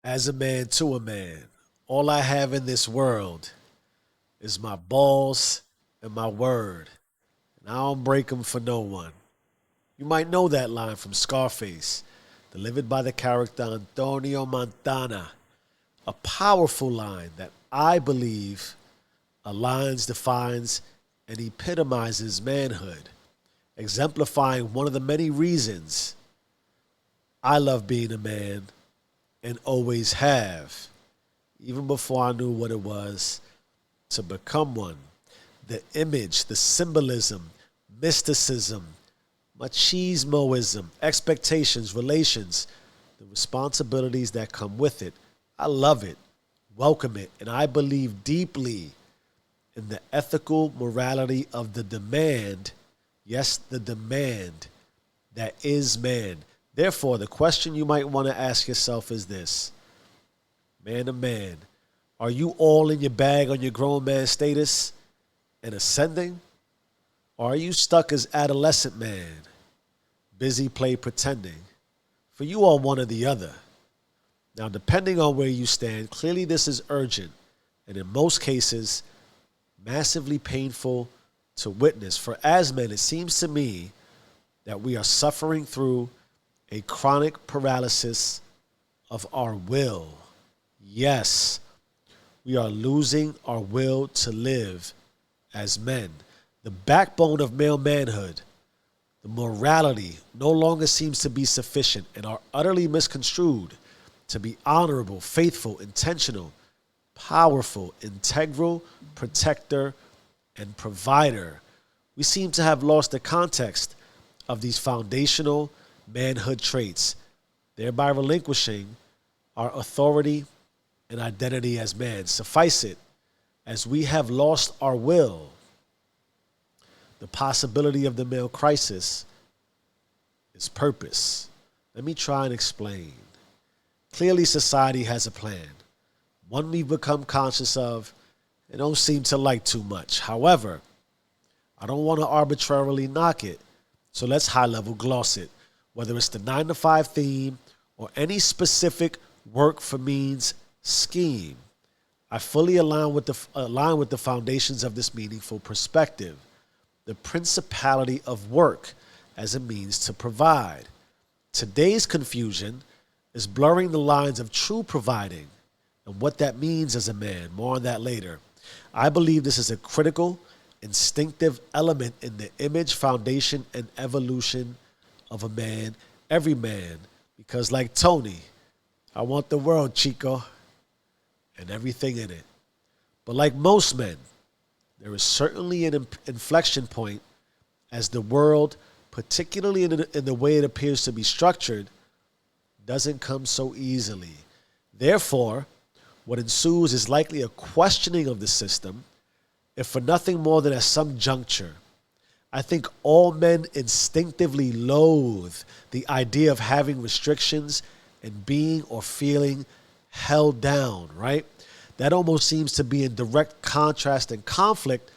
As a man to a man, all I have in this world is my balls and my word, and I don't break them for no one. You might know that line from Scarface, delivered by the character Antonio Montana. A powerful line that I believe aligns, defines, and epitomizes manhood, exemplifying one of the many reasons I love being a man and always have, even before I knew what it was to become one. The image, the symbolism, mysticism, machismoism, expectations, relations, the responsibilities that come with it. I love it, welcome it, and I believe deeply in the ethical morality of the demand, yes, the demand that is man. Therefore, the question you might want to ask yourself is this: man to man, are you all in your bag on your grown man status and ascending? Or are you stuck as adolescent man, busy play pretending? For you are one or the other. Now, depending on where you stand, clearly this is urgent and in most cases, massively painful to witness. For as men, it seems to me that we are suffering through a chronic paralysis of our will. Yes, we are losing our will to live as men. The backbone of male manhood, the morality, no longer seems to be sufficient and are utterly misconstrued to be honorable, faithful, intentional, powerful, integral, protector, and provider. We seem to have lost the context of these foundational manhood traits, thereby relinquishing our authority and identity as man. Suffice it, as we have lost our will, the possibility of the male crisis is purpose. Let me try and explain. Clearly, society has a plan, one we've become conscious of and don't seem to like too much. However, I don't want to arbitrarily knock it, so let's high-level gloss it. Whether it's the 9 to 5 theme or any specific work for means scheme, I fully align with the foundations of this meaningful perspective. The principality of work as a means to provide. Today's confusion is blurring the lines of true providing and what that means as a man. More on that later. I believe this is a critical, instinctive element in the image, foundation, and evolution of a man, every man, because like Tony, I want the world, Chico, and everything in it. But like most men, there is certainly an inflection point as the world, particularly in the way it appears to be structured, doesn't come so easily. Therefore, what ensues is likely a questioning of the system, if for nothing more than at some juncture. I think all men instinctively loathe the idea of having restrictions and being or feeling held down, right? That almost seems to be in direct contrast and conflict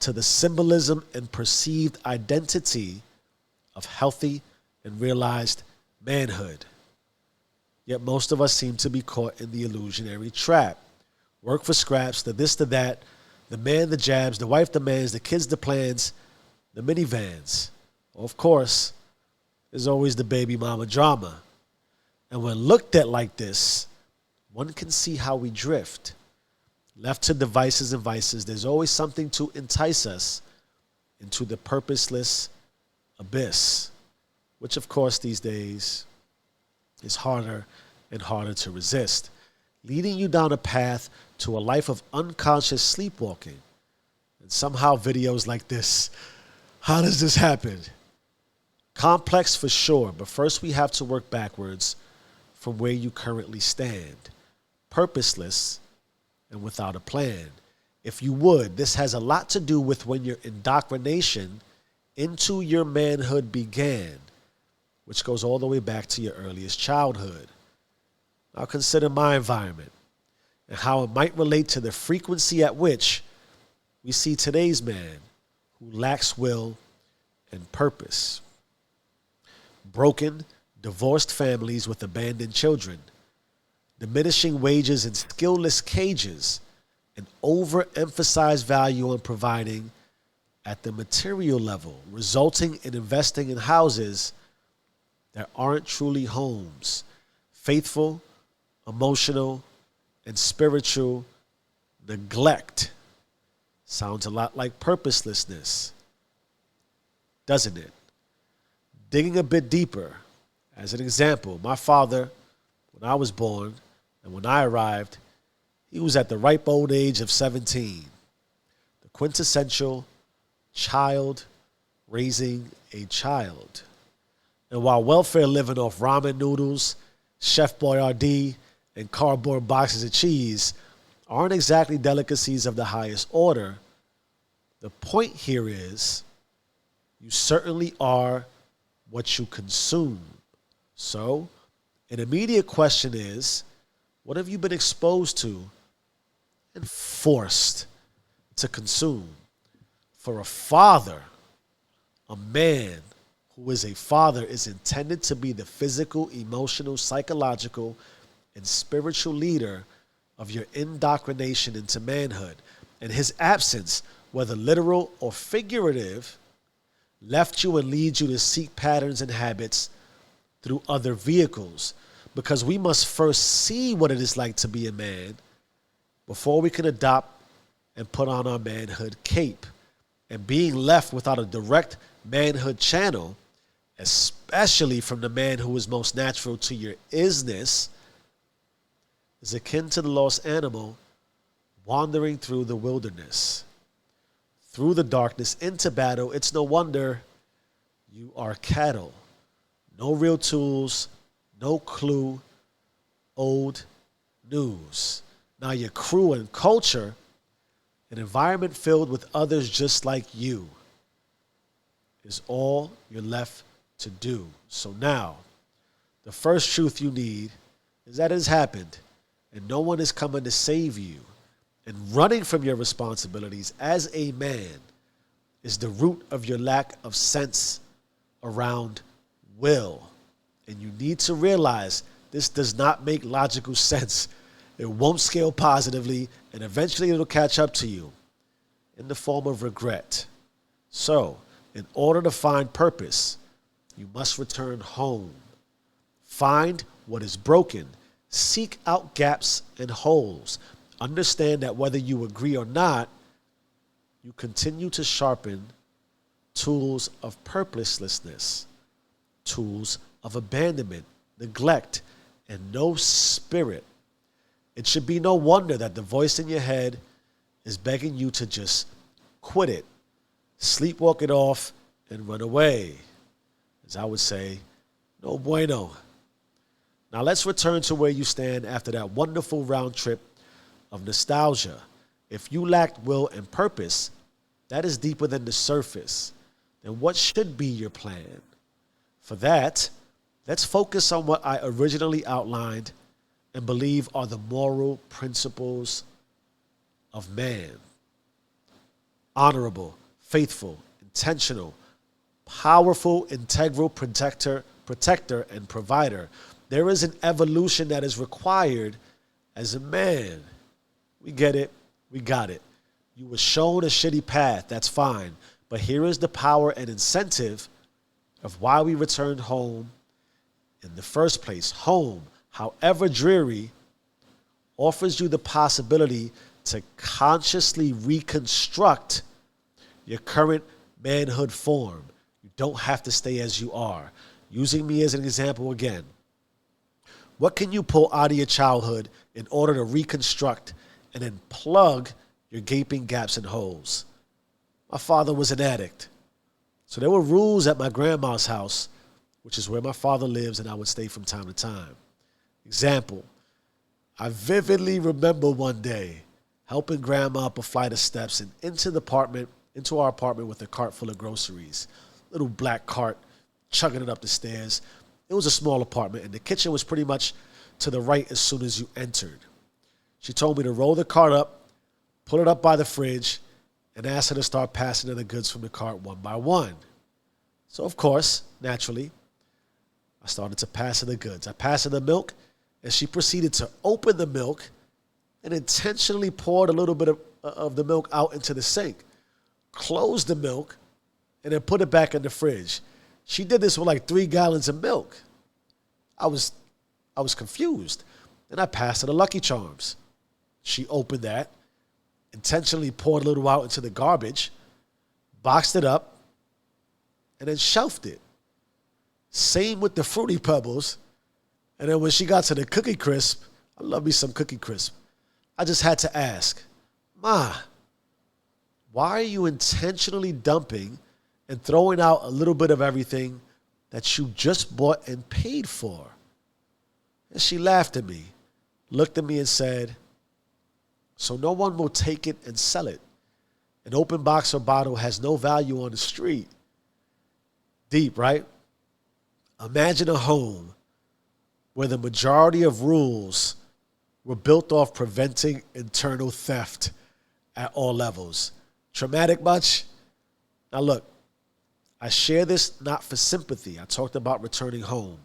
to the symbolism and perceived identity of healthy and realized manhood. Yet most of us seem to be caught in the illusionary trap. Work for scraps, the this, the that, the man, the jabs, the wife, the mans, the kids, the plans, the minivans. Of course, there's always the baby mama drama. And when looked at like this, one can see how we drift. Left to devices and vices, there's always something to entice us into the purposeless abyss, which of course these days is harder and harder to resist, leading you down a path to a life of unconscious sleepwalking. And somehow videos like this, how does this happen? Complex for sure, but first we have to work backwards from where you currently stand. Purposeless and without a plan. If you would, this has a lot to do with when your indoctrination into your manhood began, which goes all the way back to your earliest childhood. Now consider my environment and how it might relate to the frequency at which we see today's man who lacks will and purpose. Broken, divorced families with abandoned children. diminishing wages in skillless cages, and overemphasized value on providing at the material level, resulting in investing in houses that aren't truly homes. Faithful, emotional, and spiritual neglect sounds a lot like purposelessness, doesn't it? Digging a bit deeper, as an example, my father, when I was born and when I arrived, he was at the ripe old age of 17, the quintessential child raising a child. And while welfare living off ramen noodles, Chef Boyardee, and cardboard boxes of cheese aren't exactly delicacies of the highest order, the point here is you certainly are what you consume. So, an immediate question is, what have you been exposed to and forced to consume? For a father, a man who is a father is intended to be the physical, emotional, psychological, and spiritual leader of your indoctrination into manhood. And his absence, whether literal or figurative, left you and leads you to seek patterns and habits through other vehicles. Because we must first see what it is like to be a man before we can adopt and put on our manhood cape. And being left without a direct manhood channel, especially from the man who is most natural to your isness, is akin to the lost animal wandering through the wilderness, through the darkness into battle. It's no wonder you are cattle. No real tools, no clue, old news. Now your crew and culture, an environment filled with others just like you, is all you're left to do. So now, the first truth you need is that it has happened, and no one is coming to save you. And running from your responsibilities as a man is the root of your lack of sense around will. And you need to realize this does not make logical sense. It won't scale positively, and eventually it'll catch up to you in the form of regret. So, in order to find purpose, you must return home. Find what is broken. Seek out gaps and holes. Understand that whether you agree or not, you continue to sharpen tools of purposelessness, tools of abandonment, neglect, and no spirit. It should be no wonder that the voice in your head is begging you to just quit it, sleepwalk it off, and run away. As I would say, no bueno. Now let's return to where you stand after that wonderful round trip of nostalgia. If you lacked will and purpose, that is deeper than the surface. Then what should be your plan? For that, let's focus on what I originally outlined and believe are the moral principles of man. Honorable, faithful, intentional, powerful, integral protector, and provider. There is an evolution that is required as a man. We get it. We got it. You were shown a shitty path. That's fine. But here is the power and incentive of why we returned home in the first place. Home, however dreary, offers you the possibility to consciously reconstruct your current manhood form. You don't have to stay as you are. Using me as an example again, what can you pull out of your childhood in order to reconstruct and then plug your gaping gaps and holes? My father was an addict. So there were rules at my grandma's house, which is where my father lives and I would stay from time to time. Example, I vividly remember one day helping grandma up a flight of steps and into our apartment with a cart full of groceries. Little black cart, chugging it up the stairs. It was a small apartment, and the kitchen was pretty much to the right as soon as you entered. She told me to roll the cart up, put it up by the fridge, and asked her to start passing her the goods from the cart one by one. So, of course, naturally, I started to pass her the goods. I passed her the milk, And she proceeded to open the milk and intentionally poured a little bit of the milk out into the sink, closed the milk, and then put it back in the fridge. She did this with like 3 gallons of milk. I was confused. Then I passed her the Lucky Charms. She opened that, intentionally poured a little out into the garbage, boxed it up, and then shelved it. Same with the Fruity Pebbles. And then when she got to the Cookie Crisp, I love me some Cookie Crisp, I just had to ask, Ma, why are you intentionally dumping and throwing out a little bit of everything that you just bought and paid for? And she laughed at me, looked at me and said, so no one will take it and sell it. An open box or bottle has no value on the street. Deep, right? Imagine a home where the majority of rules were built off preventing internal theft at all levels. Traumatic much? Now look, I share this not for sympathy. I talked about returning home,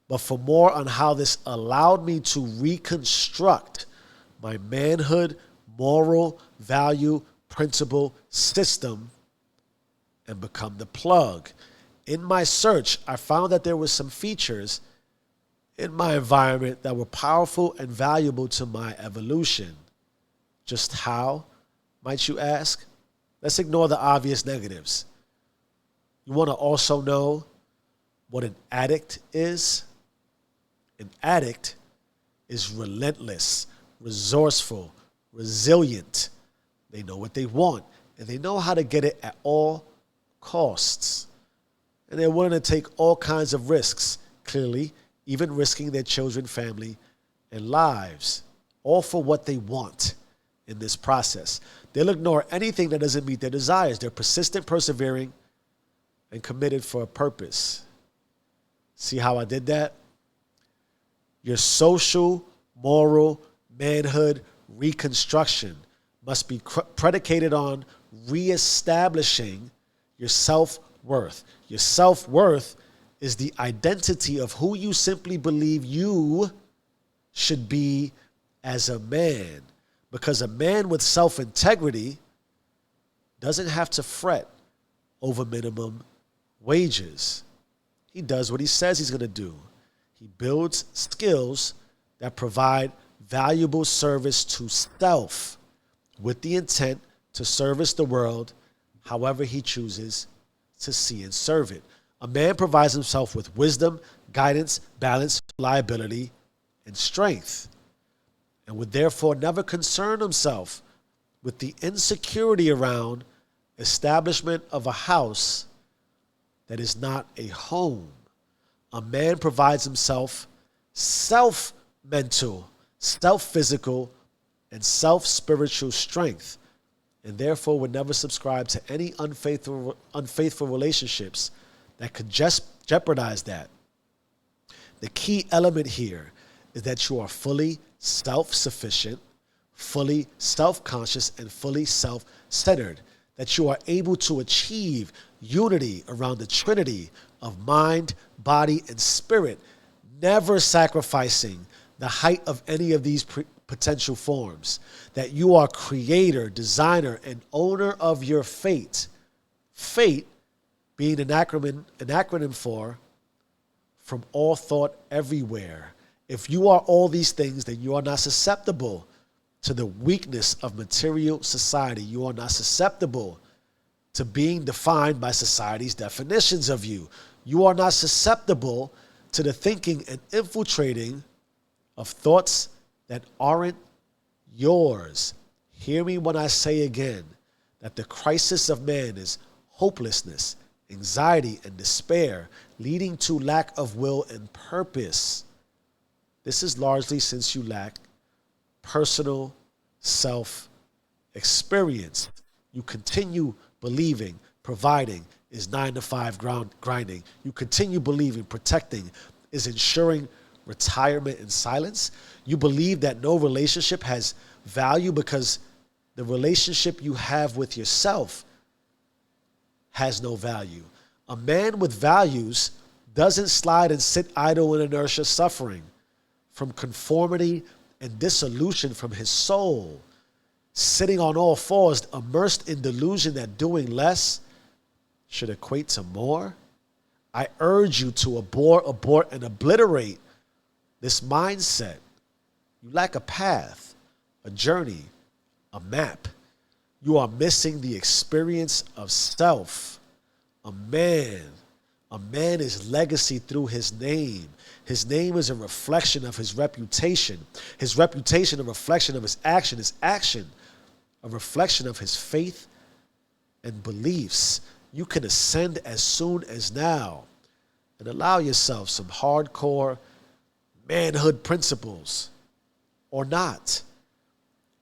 but for more on how this allowed me to reconstruct my manhood, moral, value, principle system and become the plug. In my search, I found that there were some features in my environment that were powerful and valuable to my evolution. Just how, might you ask? Let's ignore the obvious negatives. You want to also know what an addict is? An addict is relentless, resourceful, resilient. They know what they want, and they know how to get it at all costs. And they're willing to take all kinds of risks, clearly, even risking their children, family, and lives, all for what they want in this process. They'll ignore anything that doesn't meet their desires. They're persistent, persevering, and committed for a purpose. See how I did that? Your social, moral, manhood reconstruction must be predicated on reestablishing your self-worth. Your self-worth is the identity of who you simply believe you should be as a man. Because a man with self-integrity doesn't have to fret over minimum wages. He does what he says he's going to do. He builds skills that provide valuable service to self with the intent to service the world however he chooses to see and serve it. A man provides himself with wisdom, guidance, balance, reliability, and strength, and would therefore never concern himself with the insecurity around establishment of a house that is not a home. A man provides himself self-mental, self-physical, and self-spiritual strength, and therefore would never subscribe to any unfaithful relationships that could just jeopardize that. The key element here is that you are fully self-sufficient, fully self-conscious, and fully self-centered, that you are able to achieve unity around the trinity of mind, body, and spirit, never sacrificing the height of any of these potential forms, that you are creator, designer, and owner of your fate. Fate being an acronym for from all thought everywhere. If you are all these things, then you are not susceptible to the weakness of material society. You are not susceptible to being defined by society's definitions of you. You are not susceptible to the thinking and infiltrating of thoughts that aren't yours. Hear me when I say again that the crisis of man is hopelessness, anxiety, and despair, leading to lack of will and purpose. This is largely since you lack personal self-experience. You continue believing providing is 9 to 5 grinding. You continue believing protecting is ensuring retirement in silence. You believe that no relationship has value because the relationship you have with yourself has no value. A man with values doesn't slide and sit idle in inertia suffering. from conformity and dissolution from his soul, sitting on all fours, immersed in delusion that doing less should equate to more? I urge you to abort, and obliterate this mindset. You lack a path, a journey, a map. You are missing the experience of self. A man is legacy through his name. His name is a reflection of his reputation. His reputation a reflection of his action a reflection of his faith and beliefs. You can ascend as soon as now and allow yourself some hardcore manhood principles, or not,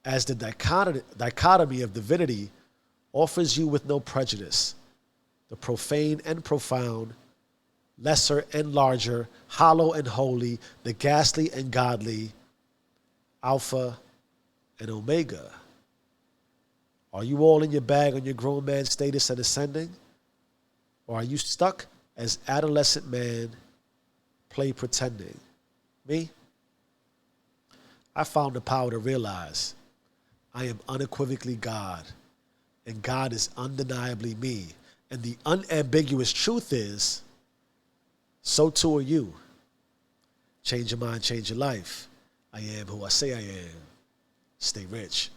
as the dichotomy of divinity offers you with no prejudice. The profane and profound, lesser and larger, hollow and holy, the ghastly and godly, Alpha and Omega. Are you all in your bag on your grown man status and ascending? Or are you stuck as adolescent man, play pretending? Me? I found the power to realize I am unequivocally God, and God is undeniably me. And the unambiguous truth is, so too are you. Change your mind, change your life. I am who I say I am. Stay rich.